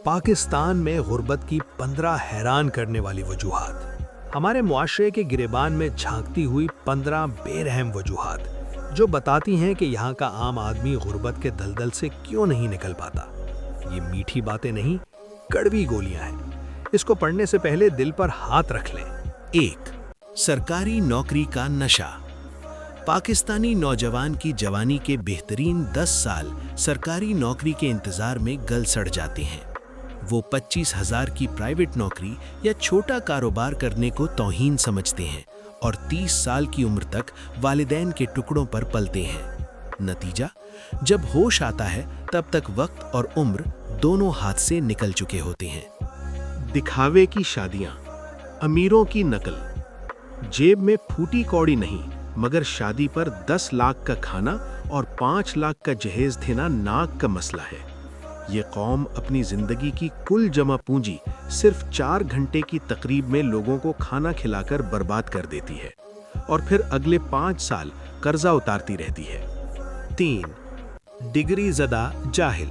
पाकिस्तान में गुर्बत की 15 हैरान करने वाली वजूहात। हमारे मुआशरे के गिरेबान में झांकती हुई 15 बेरहम वजूहात जो बताती हैं कि यहाँ का आम आदमी गुर्बत के दलदल से क्यों नहीं निकल पाता। ये मीठी बातें नहीं, कड़वी गोलियां हैं। इसको पढ़ने से पहले दिल पर हाथ रख लें। 1. सरकारी नौकरी का नशा। पाकिस्तानी नौजवान की जवानी के बेहतरीन 10 साल सरकारी नौकरी के इंतजार में गल सड़ जाते हैं। वो 25,000 की प्राइवेट नौकरी या छोटा कारोबार करने को तौहीन समझते हैं और 30 साल की उम्र तक वालिदैन के टुकड़ों पर पलते हैं। नतीजा, जब होश आता है तब तक वक्त और उम्र दोनों हाथ से निकल चुके होते हैं। दिखावे की शादियां, अमीरों की नकल। जेब में फूटी कौड़ी नहीं, मगर शादी पर 10 लाख का खाना और 5 लाख का जहेज देना नाक का मसला है। ये कौम अपनी जिंदगी की कुल जमा पूंजी सिर्फ 4 घंटे की तकरीब में लोगों को खाना खिलाकर बर्बाद कर देती है और फिर अगले 5 साल कर्जा उतारती रहती है। 3. डिग्री ज़दा जाहिल।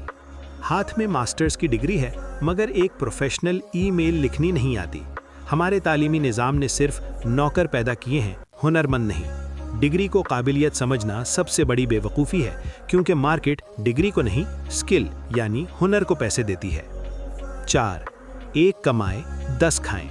हाथ में मास्टर्स की डिग्री है मगर एक प्रोफेशनल ईमेल लिखनी नहीं आती। हमारे तालीमी निज़ाम ने सिर्फ नौकर पैदा किए हैं, हुनरमंद नहीं। डिग्री को काबिलियत समझना सबसे बड़ी बेवकूफ़ी है, क्योंकि मार्केट डिग्री को नहीं, स्किल यानी हुनर को पैसे देती है। 4. एक कमाए 10 खाएं।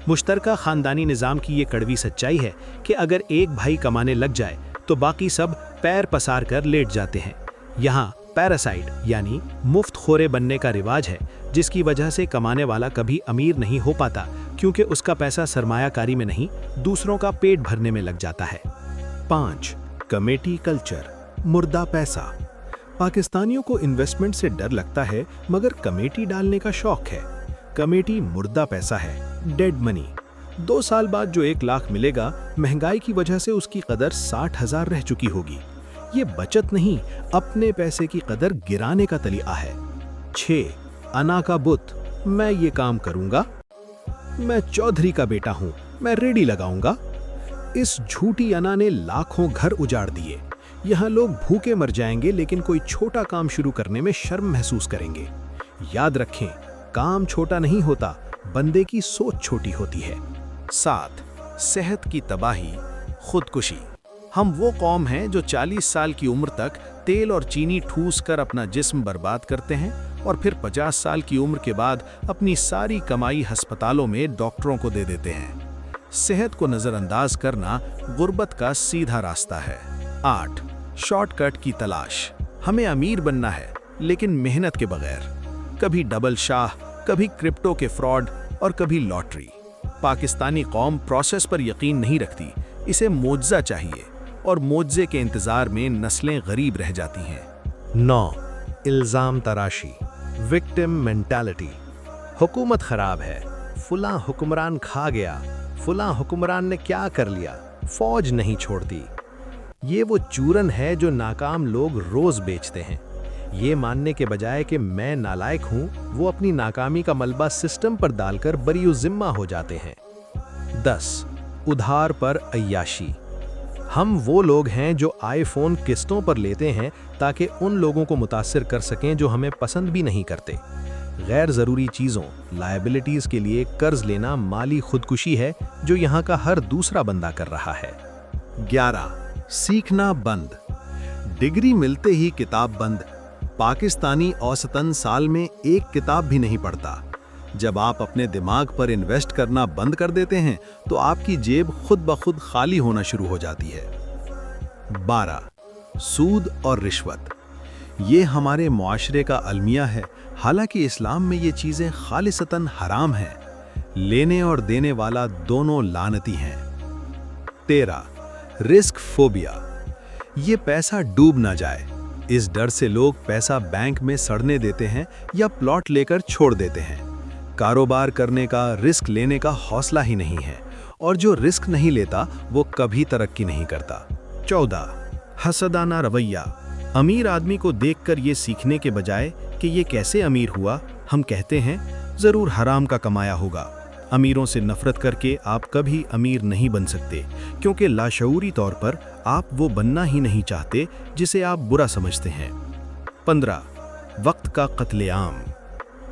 मुश्तरका ख़ानदानी निज़ाम की ये कड़वी सच्चाई है कि अगर एक भाई कमाने लग जाए तो बाकी सब पैर पसार कर लेट जाते हैं। यहाँ पैरासाइट यानी मुफ्त खोरे बनने का रिवाज है, जिसकी वजह से कमाने वाला कभी अमीर नहीं हो पाता, क्योंकि उसका पैसा सरमायाकारी में नहीं, दूसरों का पेट भरने में लग जाता है। 5. कमेटी कल्चर, मुर्दा पैसा। पाकिस्तानियों को इन्वेस्टमेंट से डर लगता है मगर कमेटी डालने का शौक है। कमेटी मुर्दा पैसा है, डेड मनी। 2 साल बाद जो 1 लाख मिलेगा, महंगाई की वजह से उसकी कदर 60,000 रह चुकी होगी। ये बचत नहीं, अपने पैसे की कदर गिराने का तरीका है। 6. अना का बुत, मैं ये काम करूंगा, मैं चौधरी का बेटा हूं, मैं रेडी लगाऊंगा। इस झूठी अना ने लाखों घर उजाड़ दिए। यहाँ लोग भूखे मर जाएंगे लेकिन कोई छोटा काम शुरू करने में शर्म महसूस करेंगे। याद रखें, काम छोटा नहीं होता, बंदे की सोच छोटी होती है। 7. सेहत की तबाही, खुदकुशी। हम वो कौम हैं जो 40 साल की उम्र तक तेल और चीनी ठूस कर अपना जिस्म बर्बाद करते हैं और फिर 50 साल की उम्र के बाद अपनी सारी कमाई हस्पतालों में डॉक्टरों को दे देते हैं। सेहत को नज़रअंदाज करना गुर्बत का सीधा रास्ता है। 8. शॉर्टकट की तलाश। हमें अमीर बनना है लेकिन मेहनत के बगैर। कभी डबल शाह, कभी क्रिप्टो के फ्रॉड और कभी लॉटरी। पाकिस्तानी कौम प्रोसेस पर यकीन नहीं रखती, इसे मोजज़ा चाहिए और मोजज़े के इंतज़ार में नस्लें गरीब रह जाती हैं। 9. इल्ज़ाम तराशी, विक्टिम मेंटालिटी। हुकूमत ख़राब है, फलां हुक्मरान खा गया, फलां हुक्मरान ने क्या कर लिया, फौज नहीं छोड़ती। ये वो चूरन है जो नाकाम लोग रोज़ बेचते हैं। ये मानने के बजाय कि मैं नालायक हूँ, वो अपनी नाकामी का मलबा सिस्टम पर डालकर बरी ज़िम्मा हो जाते हैं। 10. उधार पर अय्याशी। हम वो लोग हैं जो आईफोन किस्तों पर लेते हैं ताकि उन लोगों को मुतासिर कर सकें जो हमें पसंद भी नहीं करते। गैर ज़रूरी चीज़ों, लायबिलिटीज़ के लिए कर्ज लेना माली खुदकुशी है जो यहाँ का हर दूसरा बंदा कर रहा है। 11. सीखना बंद। डिग्री मिलते ही किताब बंद। पाकिस्तानी औसतन साल में 1 किताब भी नहीं पढ़ता। जब आप अपने दिमाग पर इन्वेस्ट करना बंद कर देते हैं तो आपकी जेब खुद ब खुद खाली होना शुरू हो जाती है। 12. सूद और रिश्वत। ये हमारे मुआशरे का अलमिया है, हालांकि इस्लाम में ये चीज़ें खालिसतन हराम हैं। लेने और देने वाला दोनों लानती हैं। 13. Risk phobia. ये पैसा डूब ना जाए, इस डर से लोग पैसा बैंक में सड़ने देते हैं या प्लॉट लेकर छोड़ देते हैं। कारोबार करने का, रिस्क लेने का हौसला ही नहीं है, और जो रिस्क नहीं लेता वो कभी तरक्की नहीं करता। 14. हसदाना रवैया। अमीर आदमी को देखकर ये सीखने के बजाय कि ये कैसे अमीर हुआ, हम कहते हैं ज़रूर हराम का कमाया होगा। अमीरों से नफरत करके आप कभी अमीर नहीं बन सकते, क्योंकि लाशऊरी तौर पर आप वो बनना ही नहीं चाहते जिसे आप बुरा समझते हैं। 15. वक्त का कत्लेआम।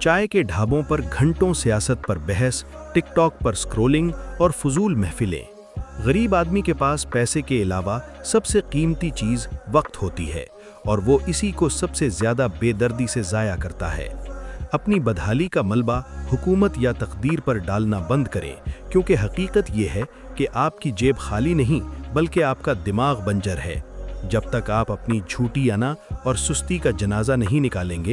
چائے کے ڈھابوں پر گھنٹوں سیاست پر بحث، ٹک ٹاک پر سکرولنگ اور فضول محفلیں۔ غریب آدمی کے پاس پیسے کے علاوہ سب سے قیمتی چیز وقت ہوتی ہے، اور وہ اسی کو سب سے زیادہ بے دردی سے ضائع کرتا ہے۔ اپنی بدحالی کا ملبہ حکومت یا تقدیر پر ڈالنا بند کریں، کیونکہ حقیقت یہ ہے کہ آپ کی جیب خالی نہیں بلکہ آپ کا دماغ بنجر ہے۔ جب تک آپ اپنی جھوٹی انا اور سستی کا جنازہ نہیں نکالیں گے